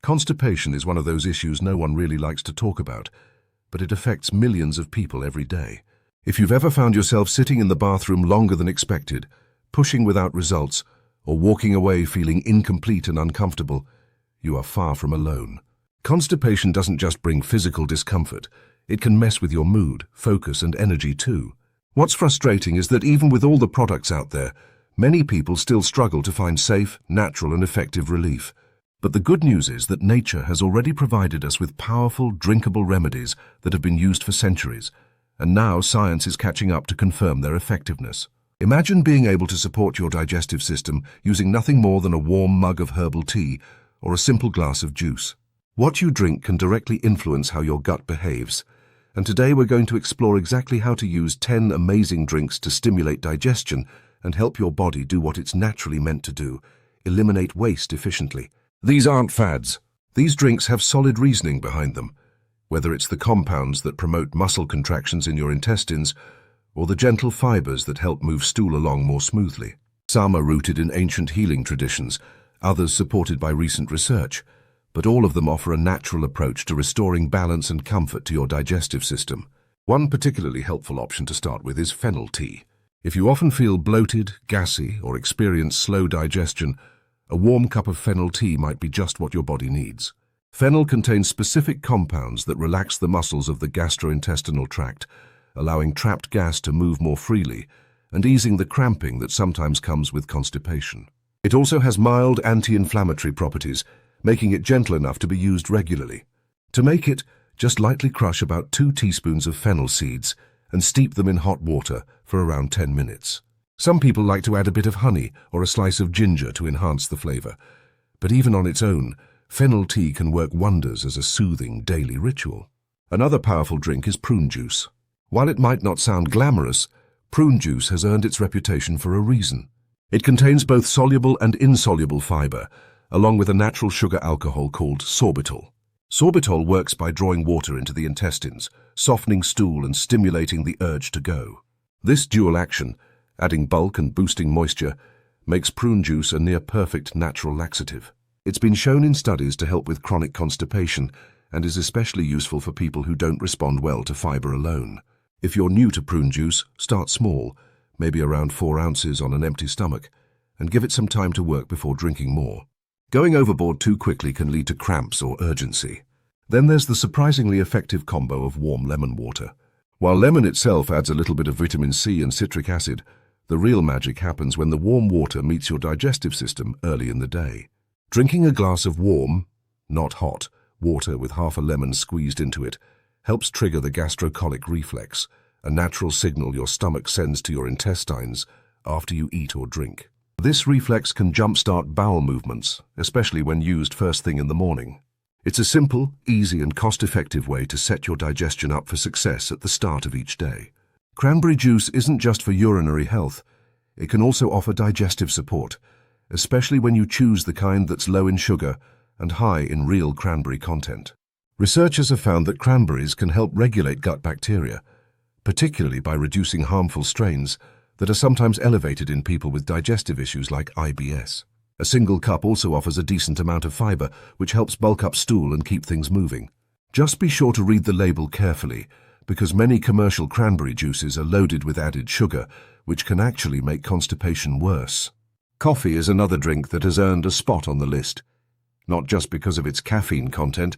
Constipation is one of those issues no one really likes to talk about, but it affects millions of people every day. If you've ever found yourself sitting in the bathroom longer than expected, pushing without results, or walking away feeling incomplete and uncomfortable, you are far from alone. Constipation doesn't just bring physical discomfort, it can mess with your mood, focus, and energy too. What's frustrating is that even with all the products out there, many people still struggle to find safe, natural, and effective relief. But the good news is that nature has already provided us with powerful, drinkable remedies that have been used for centuries, and now science is catching up to confirm their effectiveness. Imagine being able to support your digestive system using nothing more than a warm mug of herbal tea or a simple glass of juice. What you drink can directly influence how your gut behaves, and today we're going to explore exactly how to use 10 amazing drinks to stimulate digestion and help your body do what it's naturally meant to do: eliminate waste efficiently. These aren't fads. These drinks have solid reasoning behind them, whether it's the compounds that promote muscle contractions in your intestines or the gentle fibers that help move stool along more smoothly. Some are rooted in ancient healing traditions, others supported by recent research, but all of them offer a natural approach to restoring balance and comfort to your digestive system. One particularly helpful option to start with is fennel tea. If you often feel bloated, gassy, or experience slow digestion, a warm cup of fennel tea might be just what your body needs. Fennel contains specific compounds that relax the muscles of the gastrointestinal tract, allowing trapped gas to move more freely and easing the cramping that sometimes comes with constipation. It also has mild anti-inflammatory properties, making it gentle enough to be used regularly. To make it, just lightly crush about 2 teaspoons of fennel seeds and steep them in hot water for around 10 minutes. Some people like to add a bit of honey or a slice of ginger to enhance the flavor, but even on its own, fennel tea can work wonders as a soothing daily ritual. Another powerful drink is prune juice. While it might not sound glamorous, prune juice has earned its reputation for a reason. It contains both soluble and insoluble fiber, along with a natural sugar alcohol called sorbitol. Sorbitol works by drawing water into the intestines, softening stool and stimulating the urge to go. This dual action, adding bulk and boosting moisture, makes prune juice a near-perfect natural laxative. It's been shown in studies to help with chronic constipation and is especially useful for people who don't respond well to fiber alone. If you're new to prune juice, start small, maybe around 4 ounces on an empty stomach, and give it some time to work before drinking more. Going overboard too quickly can lead to cramps or urgency. Then there's the surprisingly effective combo of warm lemon water. While lemon itself adds a little bit of vitamin C and citric acid, the real magic happens when the warm water meets your digestive system early in the day. Drinking a glass of warm, not hot, water with half a lemon squeezed into it helps trigger the gastrocolic reflex, a natural signal your stomach sends to your intestines after you eat or drink. This reflex can jumpstart bowel movements, especially when used first thing in the morning. It's a simple, easy, and cost-effective way to set your digestion up for success at the start of each day. Cranberry juice isn't just for urinary health. It can also offer digestive support, especially when you choose the kind that's low in sugar and high in real cranberry content. Researchers have found that cranberries can help regulate gut bacteria, particularly by reducing harmful strains that are sometimes elevated in people with digestive issues like IBS. A single cup also offers a decent amount of fiber, which helps bulk up stool and keep things moving. Just be sure to read the label carefully, because many commercial cranberry juices are loaded with added sugar, which can actually make constipation worse. Coffee is another drink that has earned a spot on the list, not just because of its caffeine content,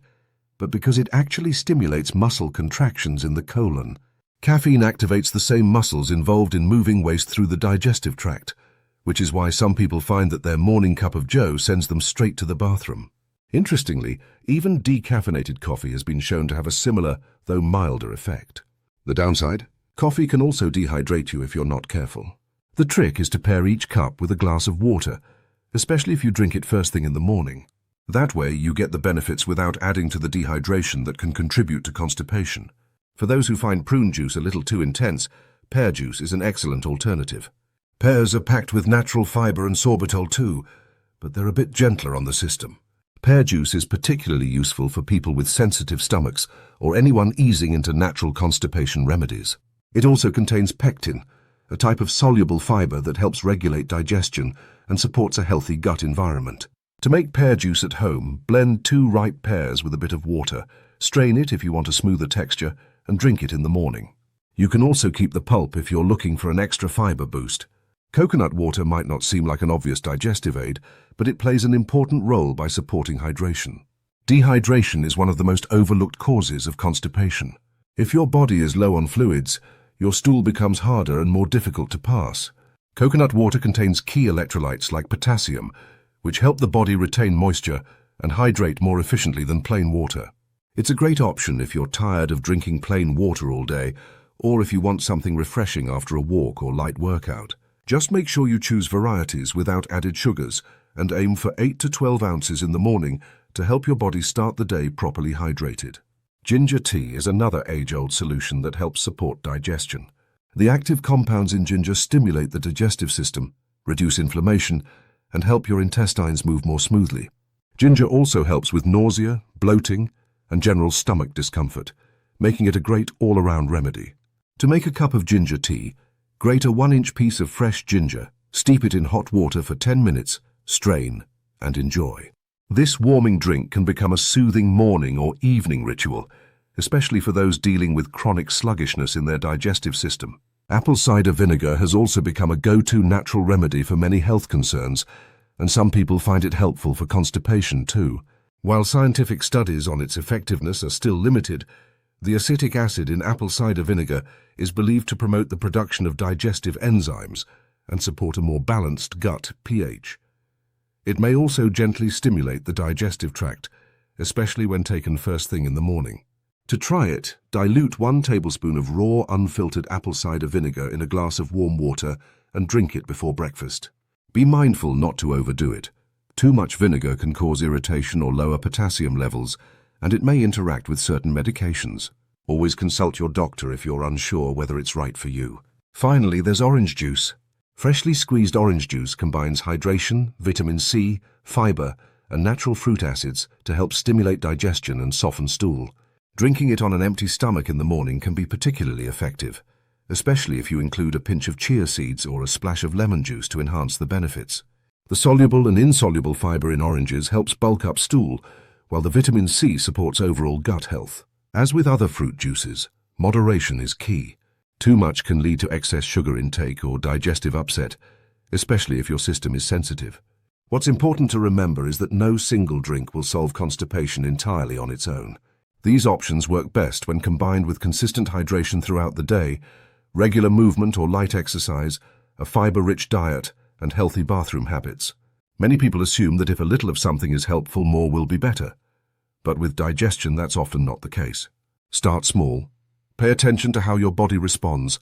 but because it actually stimulates muscle contractions in the colon. Caffeine activates the same muscles involved in moving waste through the digestive tract, which is why some people find that their morning cup of joe sends them straight to the bathroom. Interestingly, even decaffeinated coffee has been shown to have a similar, though milder effect. The downside? Coffee can also dehydrate you if you're not careful. The trick is to pair each cup with a glass of water, especially if you drink it first thing in the morning. That way you get the benefits without adding to the dehydration that can contribute to constipation. For those who find prune juice a little too intense, pear juice is an excellent alternative. Pears are packed with natural fiber and sorbitol too, but they're a bit gentler on the system. Pear juice is particularly useful for people with sensitive stomachs or anyone easing into natural constipation remedies. It also contains pectin, a type of soluble fiber that helps regulate digestion and supports a healthy gut environment. To make pear juice at home, blend 2 ripe pears with a bit of water, strain it if you want a smoother texture, and drink it in the morning. You can also keep the pulp if you're looking for an extra fiber boost. Coconut water might not seem like an obvious digestive aid, but it plays an important role by supporting hydration. Dehydration is one of the most overlooked causes of constipation. If your body is low on fluids, your stool becomes harder and more difficult to pass. Coconut water contains key electrolytes like potassium, which help the body retain moisture and hydrate more efficiently than plain water. It's a great option if you're tired of drinking plain water all day, or if you want something refreshing after a walk or light workout. Just make sure you choose varieties without added sugars and aim for 8 to 12 ounces in the morning to help your body start the day properly hydrated. Ginger tea is another age-old solution that helps support digestion. The active compounds in ginger stimulate the digestive system, reduce inflammation, and help your intestines move more smoothly. Ginger also helps with nausea, bloating, and general stomach discomfort, making it a great all-around remedy. To make a cup of ginger tea, grate a 1-inch piece of fresh ginger, steep it in hot water for 10 minutes, strain, and enjoy. This warming drink can become a soothing morning or evening ritual, especially for those dealing with chronic sluggishness in their digestive system. Apple cider vinegar has also become a go-to natural remedy for many health concerns, and some people find it helpful for constipation too. While scientific studies on its effectiveness are still limited, the acetic acid in apple cider vinegar is believed to promote the production of digestive enzymes and support a more balanced gut pH. It may also gently stimulate the digestive tract, especially when taken first thing in the morning. To try it, dilute 1 tablespoon of raw, unfiltered apple cider vinegar in a glass of warm water and drink it before breakfast. Be mindful not to overdo it. Too much vinegar can cause irritation or lower potassium levels, and it may interact with certain medications. Always consult your doctor if you're unsure whether it's right for you. Finally, there's orange juice. Freshly squeezed orange juice combines hydration, vitamin C, fiber, and natural fruit acids to help stimulate digestion and soften stool. Drinking it on an empty stomach in the morning can be particularly effective, especially if you include a pinch of chia seeds or a splash of lemon juice to enhance the benefits. The soluble and insoluble fiber in oranges helps bulk up stool, while the vitamin C supports overall gut health. As with other fruit juices, moderation is key. Too much can lead to excess sugar intake or digestive upset, especially if your system is sensitive. What's important to remember is that no single drink will solve constipation entirely on its own. These options work best when combined with consistent hydration throughout the day, regular movement or light exercise, a fiber-rich diet, and healthy bathroom habits. Many people assume that if a little of something is helpful, more will be better. But with digestion, that's often not the case. Start small, pay attention to how your body responds,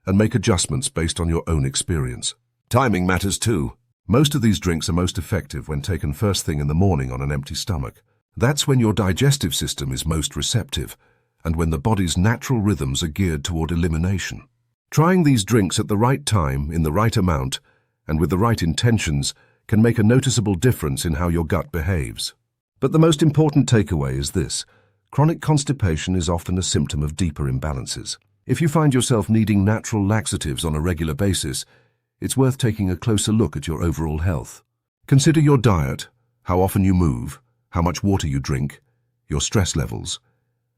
and make adjustments based on your own experience. Timing matters too. Most of these drinks are most effective when taken first thing in the morning on an empty stomach. That's when your digestive system is most receptive, and when the body's natural rhythms are geared toward elimination. Trying these drinks at the right time, in the right amount, and with the right intentions can make a noticeable difference in how your gut behaves. But the most important takeaway is this: chronic constipation is often a symptom of deeper imbalances. If you find yourself needing natural laxatives on a regular basis, it's worth taking a closer look at your overall health. Consider your diet, how often you move, how much water you drink, your stress levels,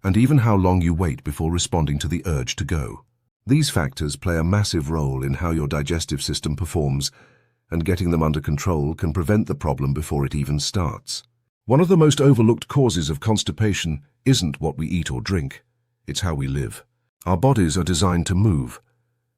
and even how long you wait before responding to the urge to go. These factors play a massive role in how your digestive system performs, and getting them under control can prevent the problem before it even starts. One of the most overlooked causes of constipation isn't what we eat or drink, it's how we live. Our bodies are designed to move,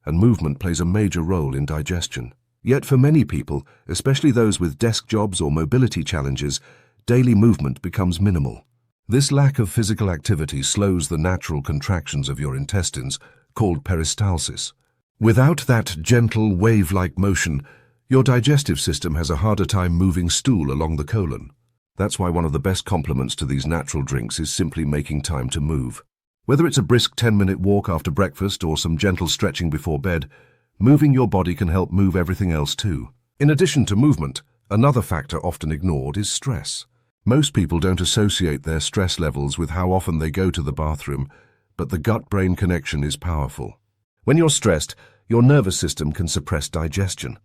and movement plays a major role in digestion. Yet for many people, especially those with desk jobs or mobility challenges, daily movement becomes minimal. This lack of physical activity slows the natural contractions of your intestines, called peristalsis. Without that gentle, wave-like motion, your digestive system has a harder time moving stool along the colon. That's why one of the best complements to these natural drinks is simply making time to move. Whether it's a brisk 10-minute walk after breakfast or some gentle stretching before bed, moving your body can help move everything else too. In addition to movement, another factor often ignored is stress. Most people don't associate their stress levels with how often they go to the bathroom, but the gut-brain connection is powerful. When you're stressed, your nervous system can suppress digestion.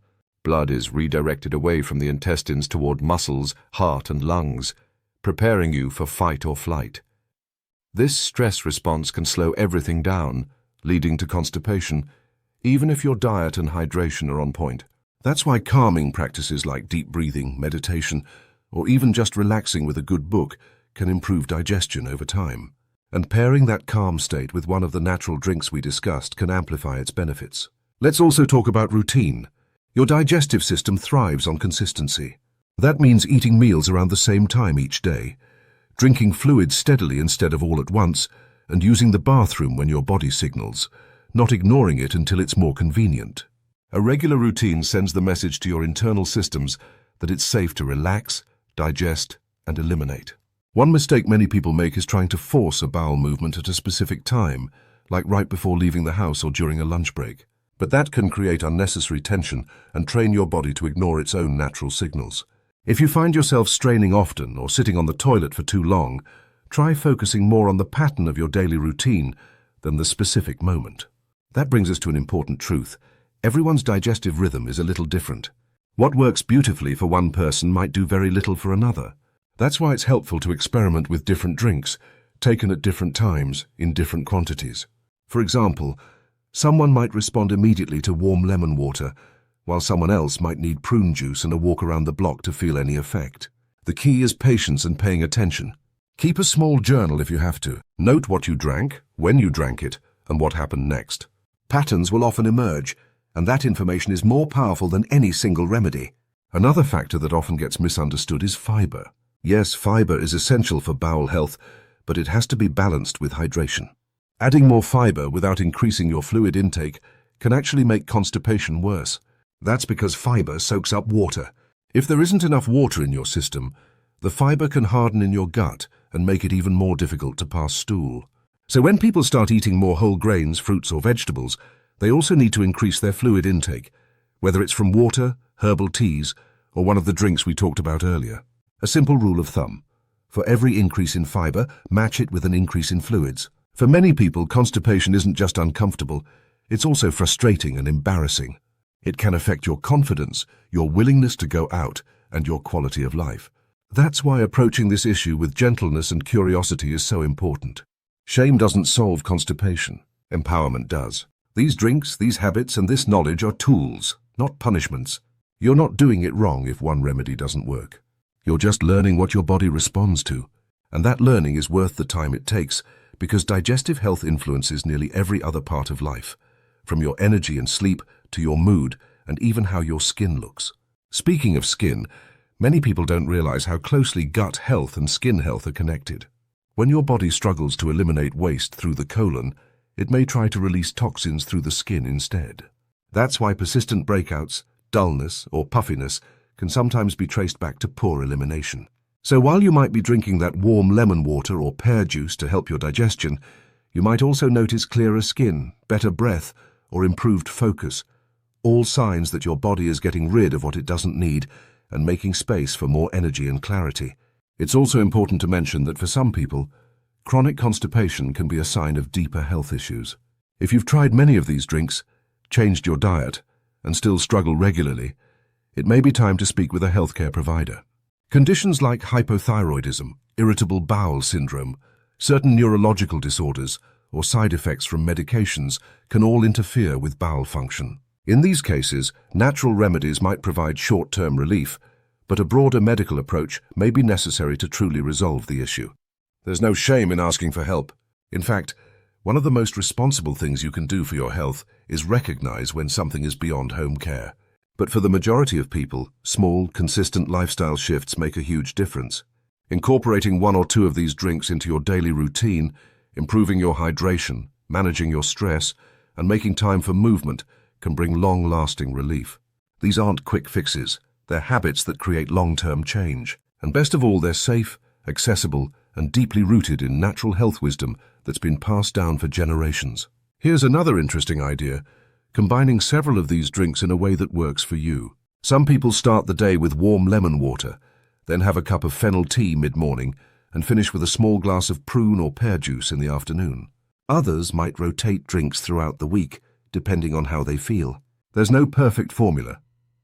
Blood is redirected away from the intestines toward muscles, heart, and lungs, preparing you for fight or flight. This stress response can slow everything down, leading to constipation, even if your diet and hydration are on point. That's why calming practices like deep breathing, meditation, or even just relaxing with a good book can improve digestion over time. And pairing that calm state with one of the natural drinks we discussed can amplify its benefits. Let's also talk about routine. Your digestive system thrives on consistency. That means eating meals around the same time each day, drinking fluids steadily instead of all at once, and using the bathroom when your body signals, not ignoring it until it's more convenient. A regular routine sends the message to your internal systems that it's safe to relax, digest, and eliminate. One mistake many people make is trying to force a bowel movement at a specific time, like right before leaving the house or during a lunch break. But that can create unnecessary tension and train your body to ignore its own natural signals. If you find yourself straining often or sitting on the toilet for too long, try focusing more on the pattern of your daily routine than the specific moment. That brings us to an important truth. Everyone's digestive rhythm is a little different. What works beautifully for one person might do very little for another. That's why it's helpful to experiment with different drinks, taken at different times, in different quantities. For example, someone might respond immediately to warm lemon water, while someone else might need prune juice and a walk around the block to feel any effect. The key is patience and paying attention. Keep a small journal if you have to. Note what you drank, when you drank it, and what happened next. Patterns will often emerge, and that information is more powerful than any single remedy. Another factor that often gets misunderstood is fiber. Yes, fiber is essential for bowel health, but it has to be balanced with hydration. Adding more fiber without increasing your fluid intake can actually make constipation worse. That's because fiber soaks up water. If there isn't enough water in your system, the fiber can harden in your gut and make it even more difficult to pass stool. So when people start eating more whole grains, fruits or vegetables, they also need to increase their fluid intake, whether it's from water, herbal teas, or one of the drinks we talked about earlier. A simple rule of thumb: for every increase in fiber, match it with an increase in fluids. For many people, constipation isn't just uncomfortable, it's also frustrating and embarrassing. It can affect your confidence, your willingness to go out, and your quality of life. That's why approaching this issue with gentleness and curiosity is so important. Shame doesn't solve constipation. Empowerment does. These drinks, these habits, and this knowledge are tools, not punishments. You're not doing it wrong if one remedy doesn't work. You're just learning what your body responds to. And that learning is worth the time it takes, because digestive health influences nearly every other part of life, from your energy and sleep to your mood and even how your skin looks. Speaking of skin, many people don't realize how closely gut health and skin health are connected. When your body struggles to eliminate waste through the colon, it may try to release toxins through the skin instead. That's why persistent breakouts, dullness, or puffiness can sometimes be traced back to poor elimination. So while you might be drinking that warm lemon water or pear juice to help your digestion, you might also notice clearer skin, better breath, or improved focus, all signs that your body is getting rid of what it doesn't need and making space for more energy and clarity. It's also important to mention that for some people, chronic constipation can be a sign of deeper health issues. If you've tried many of these drinks, changed your diet, and still struggle regularly, it may be time to speak with a healthcare provider. Conditions like hypothyroidism, irritable bowel syndrome, certain neurological disorders, or side effects from medications can all interfere with bowel function. In these cases, natural remedies might provide short-term relief, but a broader medical approach may be necessary to truly resolve the issue. There's no shame in asking for help. In fact, one of the most responsible things you can do for your health is recognize when something is beyond home care. But for the majority of people, small, consistent lifestyle shifts make a huge difference. Incorporating one or two of these drinks into your daily routine, improving your hydration, managing your stress, and making time for movement can bring long-lasting relief. These aren't quick fixes. They're habits that create long-term change. And best of all, they're safe, accessible, and deeply rooted in natural health wisdom that's been passed down for generations. Here's another interesting idea: combining several of these drinks in a way that works for you. Some people start the day with warm lemon water, then have a cup of fennel tea mid-morning, and finish with a small glass of prune or pear juice in the afternoon. Others might rotate drinks throughout the week, depending on how they feel. There's no perfect formula.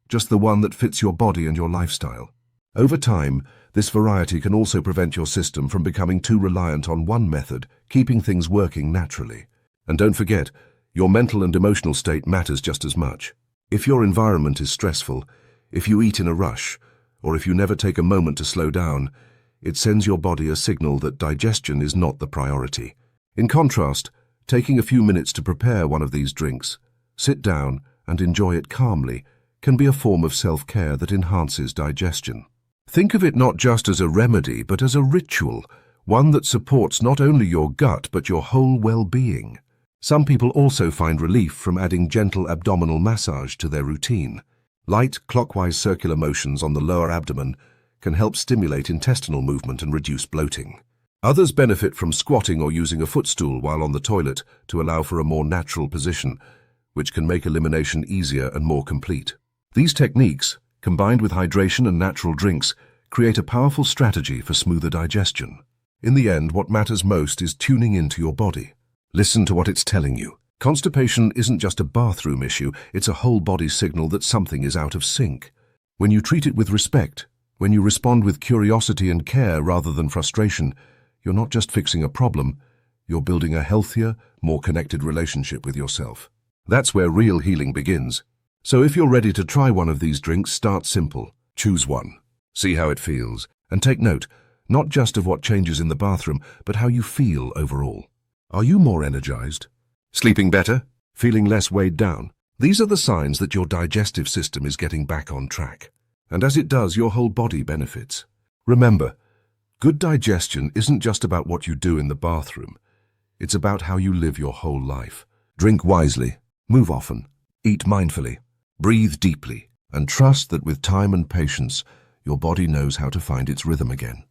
just the one that fits your body and your lifestyle. Over time, this variety can also prevent your system from becoming too reliant on one method, keeping things working naturally. And don't forget, your mental and emotional state matters just as much. If your environment is stressful, if you eat in a rush, or if you never take a moment to slow down, it sends your body a signal that digestion is not the priority. In contrast, taking a few minutes to prepare one of these drinks, sit down and enjoy it calmly, can be a form of self-care that enhances digestion. Think of it not just as a remedy, but as a ritual, one that supports not only your gut but your whole well-being. Some people also find relief from adding gentle abdominal massage to their routine. Light, clockwise circular motions on the lower abdomen can help stimulate intestinal movement and reduce bloating. Others benefit from squatting or using a footstool while on the toilet to allow for a more natural position, which can make elimination easier and more complete. These techniques, combined with hydration and natural drinks, create a powerful strategy for smoother digestion. In the end, what matters most is tuning into your body. Listen to what it's telling you. Constipation isn't just a bathroom issue, it's a whole body signal that something is out of sync. When you treat it with respect, when you respond with curiosity and care rather than frustration, you're not just fixing a problem, you're building a healthier, more connected relationship with yourself. That's where real healing begins. So if you're ready to try one of these drinks, start simple. Choose one. See how it feels. And take note, not just of what changes in the bathroom, but how you feel overall. Are you more energized? Sleeping better? Feeling less weighed down? These are the signs that your digestive system is getting back on track. And as it does, your whole body benefits. Remember, good digestion isn't just about what you do in the bathroom. It's about how you live your whole life. Drink wisely, move often, eat mindfully, breathe deeply, and trust that with time and patience, your body knows how to find its rhythm again.